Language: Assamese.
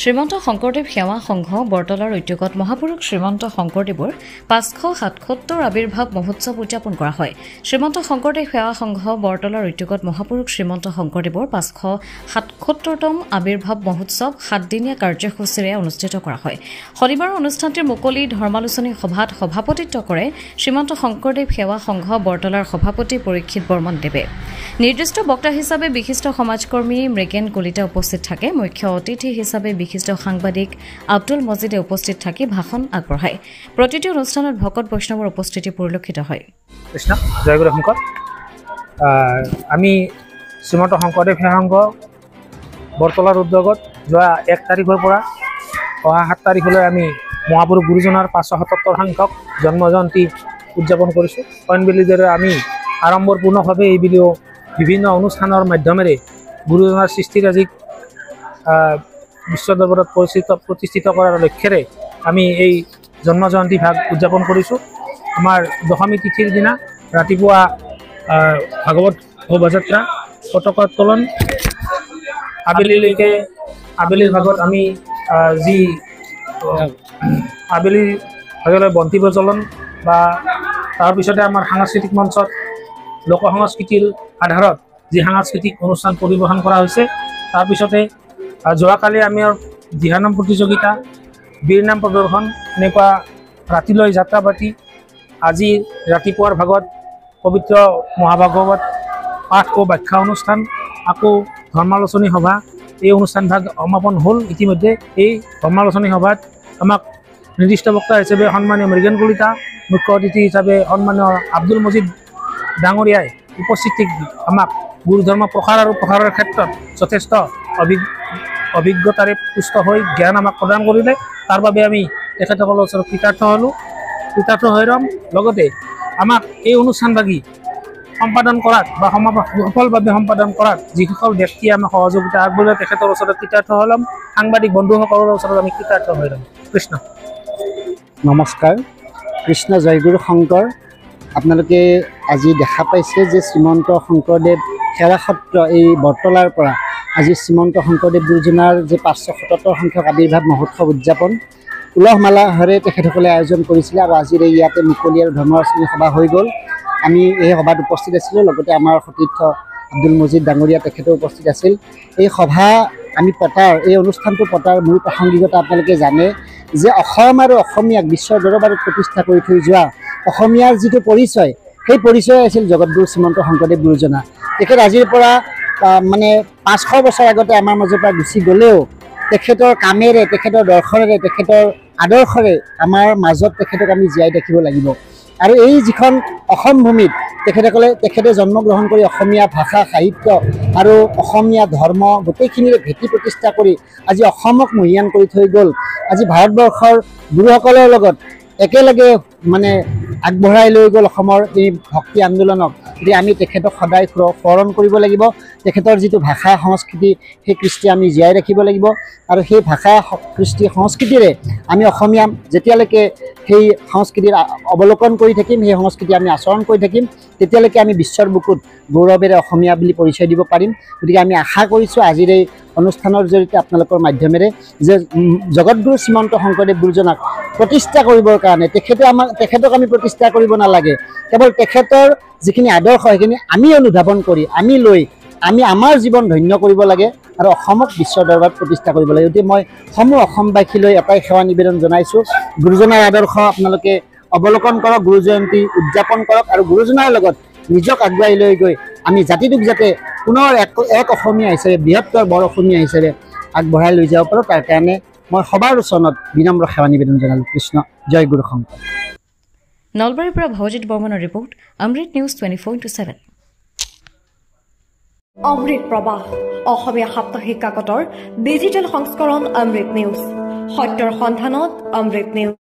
শ্ৰীমন্ত শংকৰদেৱ সেৱা সংঘ বৰতলাৰ উদ্যোগত মহাপুৰুষ শ্ৰীমন্ত শংকৰদেৱৰ 577 আবিৰ্ভাৱ মহোৎসৱ উদযাপন কৰা হয়। শ্ৰীমন্ত শংকৰদেৱ সেৱা সংঘ বৰতলাৰ উদ্যোগত মহাপুৰুষ শ্ৰীমন্ত শংকৰদেৱৰ 577তম আবিৰ্ভাৱ মহোৎসৱ 7দিনীয়া কাৰ্যসূচীৰে অনুষ্ঠিত কৰা হয়। শনিবাৰৰ অনুষ্ঠানটিৰ মুকলি ধৰ্মালোচনী সভাত সভাপতিত্ব কৰে শ্ৰীমন্ত শংকৰদেৱ সেৱা সংঘ বৰতলাৰ সভাপতি পৰীক্ষিত বৰ্মন দেৱে। নিৰ্দিষ্ট বক্তা হিচাপে বিশিষ্ট সমাজকৰ্মী মৃগেন কলিতা উপস্থিত থাকে। মুখ্য অতিথি হিচাপে বিশিষ্ট সাংবাদিক আব্দুল মজিদে উপস্থিত থাকি ভাষণ আগবঢ়ায়। প্ৰতিটো অনুষ্ঠানত ভকত বৈষ্ণৱৰ উপস্থিতি পৰিলক্ষিত হয়। কৃষ্ণ জয়গুৰু শংকৰ। আমি শ্ৰীমন্ত শংকৰদেৱ সেৱা সংঘ বৰতলাৰ উদ্যোগত যোৱা 1 তাৰিখৰ পৰা অহা 7 তাৰিখলৈ আমি মহাপুৰুষ গুৰুজনাৰ 577 সংখ্যক জন্ম জয়ন্তী উদযাপন কৰিছোঁ। অইনবেলিদৰে আমি আড়ম্বৰপূৰ্ণভাৱে এইবুলিও বিভিন্ন অনুষ্ঠানৰ মাধ্যমেৰে গুৰুজনাৰ সৃষ্টিৰাজিক বিশ্ব দৰবাৰত প্ৰতিষ্ঠিত কৰাৰ লক্ষ্যৰে আমি এই জন্ম জয়ন্তী ভাগ উদযাপন কৰিছোঁ। আমাৰ দশমী তিথিৰ দিনা ৰাতিপুৱা ভাগৱত শোভাযাত্ৰা পতাকা উত্তোলন, আবেলিৰ ভাগত আমি আবেলি ভাগলৈ বন্তি প্ৰজ্বলন বা তাৰপিছতে আমাৰ সাংস্কৃতিক মঞ্চত লোক সংস্কৃতিৰ আধাৰত যি সাংস্কৃতিক অনুষ্ঠান পৰিৱেশন কৰা হৈছে। তাৰপিছতে যোৱাকালি আমি দিহানাম প্ৰতিযোগিতা, বীৰনাম প্ৰদৰ্শন এনেকুৱা ৰাতিলৈ যাত্ৰা পাতি আজি ৰাতিপুৱাৰ ভাগত পবিত্ৰ মহাভাগৱত পাঠ ও ব্যাখ্যা অনুষ্ঠান, আকৌ ধৰ্মালোচনী সভা, এই অনুষ্ঠান ভাগ সমাপন হ'ল। ইতিমধ্যে এই ধৰ্মালোচনী সভাত আমাক নিৰ্দিষ্ট বক্তা হিচাপে সন্মানীয় মৃগেন কলিতা, মুখ্য অতিথি হিচাপে সন্মানীয় আব্দুল মজিদ ডাঙৰীয়াই উপস্থিত আমাক গুৰু ধৰ্ম প্ৰসাৰ আৰু প্ৰসাৰৰ ক্ষেত্ৰত যথেষ্ট অভিজ্ঞতাৰে পুষ্ট হৈ জ্ঞান আমাক প্ৰদান কৰিলে। তাৰ বাবে আমি তেখেতসকলৰ ওচৰত কৃতাৰ্থ হৈ ৰম। লগতে আমাক এই অনুষ্ঠানভাগী সম্পাদন কৰাত বা সফলভাৱে সম্পাদন কৰাত যিসকল ব্যক্তিয়ে আমাক সহযোগিতা আগবঢ়ালে তেখেতৰ ওচৰত কৃতাৰ্থ হৈ ল'ম। সাংবাদিক বন্ধুসকলৰ ওচৰত আমি কৃতাৰ্থ হৈ ল'ম। কৃষ্ণ নমস্কাৰ। কৃষ্ণ জয়গুৰু শংকৰ। আপোনালোকে আজি দেখা পাইছে যে শ্ৰীমন্ত শংকৰদেৱ সেৱা সত্ৰ এই বৰতলাৰ পৰা আজি শ্ৰীমন্ত শংকৰদেৱ গুৰুজনাৰ যে 577 সংখ্যক আবিৰ্ভাৱ মহোৎসৱ উদযাপন উলহ মালহেৰে তেখেতসকলে আয়োজন কৰিছিলে আৰু আজিৰ ইয়াতে মুকলি আৰু ধৰ্মালোচনী সভা হৈ গ'ল। আমি এই সভাত উপস্থিত আছিলোঁ। লগতে আমাৰ সতীৰ্থ আব্দুল মজিদ ডাঙৰীয়া তেখেতেও উপস্থিত আছিল। এই সভা আমি এই অনুষ্ঠানটো পতাৰ মূল প্ৰাসংগিকতা আপোনালোকে জানে যে অসম আৰু অসমীয়াক বিশ্বৰ দৰবাৰত প্ৰতিষ্ঠা কৰি থৈ যোৱা অসমীয়াৰ যিটো পৰিচয়, সেই পৰিচয় আছিল জগতগুৰু শ্ৰীমন্ত শংকৰদেৱ গুৰুজনা। তেখেত আজিৰ পৰা 500 বছৰ আগতে আমাৰ মাজৰ পৰা গুচি গ'লেও তেখেতৰ কামেৰে, তেখেতৰ দৰ্শনেৰে, তেখেতৰ আদৰ্শৰে আমাৰ মাজত তেখেতক আমি জীয়াই ৰাখিব লাগিব। আৰু এই যিখন অসম ভূমিত তেখেতে জন্মগ্ৰহণ কৰি অসমীয়া ভাষা, সাহিত্য আৰু অসমীয়া ধৰ্ম গোটেইখিনিৰে ভেটি প্ৰতিষ্ঠা কৰি আজি অসমক মহীয়ান কৰি থৈ গ'ল। আজি ভাৰতবৰ্ষৰ গুৰুসকলৰ লগত একেলগে আগবঢ়াই লৈ গ'ল অসমৰ এই ভক্তি আন্দোলনক। গতিকে আমি তেখেতক সদায় স্মৰণ কৰিব লাগিব। তেখেতৰ যিটো ভাষা সংস্কৃতি, সেই কৃষ্টি আমি জীয়াই ৰাখিব লাগিব। আৰু সেই ভাষা কৃষ্টি সংস্কৃতিৰে আমি অসমীয়া যেতিয়ালৈকে সেই সংস্কৃতিৰ অৱলোকন কৰি থাকিম, সেই সংস্কৃতি আমি আচৰণ কৰি থাকিম, তেতিয়ালৈকে আমি বিশ্বৰ বুকুত গৌৰৱেৰে অসমীয়া বুলি পৰিচয় দিব পাৰিম। গতিকে আমি আশা কৰিছোঁ আজিৰ এই অনুষ্ঠানৰ জৰিয়তে আপোনালোকৰ মাধ্যমেৰে যে জগতগুৰু শ্ৰীমন্ত শংকৰদেৱ গুৰুজনাক প্ৰতিষ্ঠা কৰিবৰ কাৰণে তেখেতক আমি প্ৰতিষ্ঠা কৰিব নালাগে। কেৱল তেখেতৰ যিখিনি আদৰ্শ সেইখিনি আমি অনুধাৱন কৰি আমি আমাৰ জীৱন ধন্য কৰিব লাগে আৰু অসমক বিশ্বৰ দৰবাৰত প্ৰতিষ্ঠা কৰিব লাগে। গতিকে মই সমূহ অসমবাসীলৈ এটাই সেৱা নিবেদন জনাইছোঁ, গুৰুজনাৰ আদৰ্শ আপোনালোকে অৱলোকন কৰক, গুৰু জয়ন্তী উদযাপন কৰক আৰু গুৰুজনাৰ লগত নিজক আগুৱাই লৈ গৈ আমি জাতিটোক যাতে পুনৰ এক অসমীয়া হিচাপে, বৃহত্তৰ বৰ অসমীয়া হিচাপে আগবঢ়াই লৈ যাব পাৰোঁ, তাৰ কাৰণে মই সবাৰ ওচৰত বিনম্ৰ সেৱা নিবেদন জনালোঁ। কৃষ্ণ জয় গুৰু শংকৰ। নলবাৰীৰ পৰা ভৱজিৎ বৰ্মনৰ ৰিপৰ্ট, অমৃত নিউজ 24/7। অমৃত প্ৰবাহ অসমীয়া সাপ্তাহিক কাকতৰ ডিজিটেল সংস্কৰণ অমৃত নিউজ, সত্যৰ সন্ধানত অমৃত নিউজ।